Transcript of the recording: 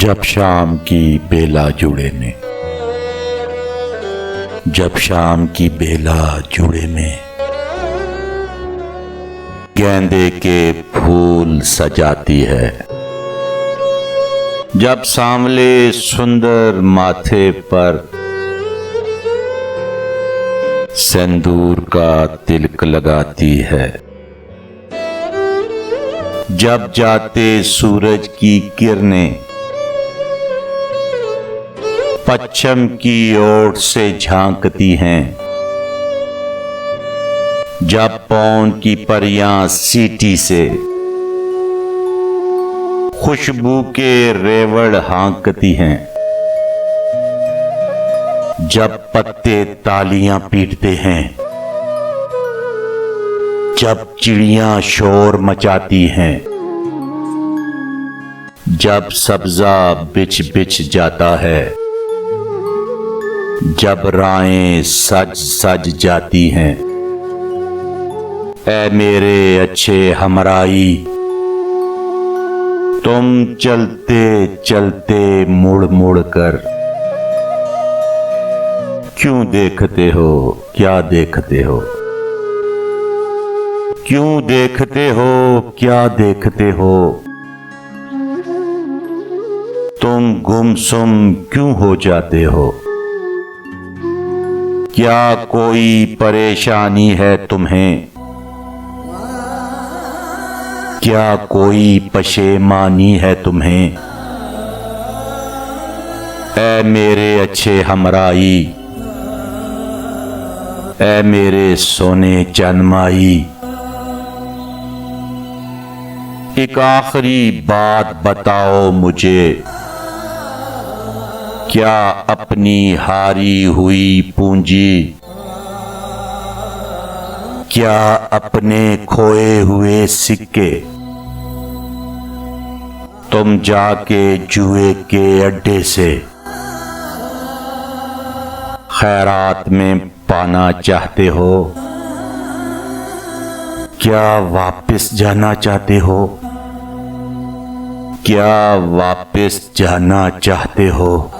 जब शाम की बेला जुड़े में, जब शाम की बेला जुड़े में गेंदे के फूल सजाती है। जब सांवले सुंदर माथे पर सिंदूर का तिलक लगाती है। जब जाते सूरज की किरणें पश्चिम की ओर से झांकती हैं। जब पौन की परियां सीटी से खुशबू के रेवड़ हाँकती हैं। जब पत्ते तालियां पीटते हैं, जब चिड़ियां शोर मचाती हैं, जब सब्जा बिछ बिछ जाता है, जब राहें सज सज जाती हैं। ऐ मेरे अच्छे हमराई, तुम चलते चलते मुड़ मुड़ कर क्यों देखते हो, क्या देखते हो? क्यों देखते हो, क्या देखते हो? तुम गुमसुम क्यों हो जाते हो? क्या कोई परेशानी है तुम्हें? क्या कोई पशेमानी है तुम्हें? ऐ मेरे अच्छे हमराई, ऐ मेरे सोने चन्माई, एक आखिरी बात बताओ मुझे। क्या अपनी हारी हुई पूंजी, क्या अपने खोए हुए सिक्के तुम जाके जुए के अड्डे से खैरात में पाना चाहते हो? क्या वापस जाना चाहते हो? क्या वापस जाना चाहते हो?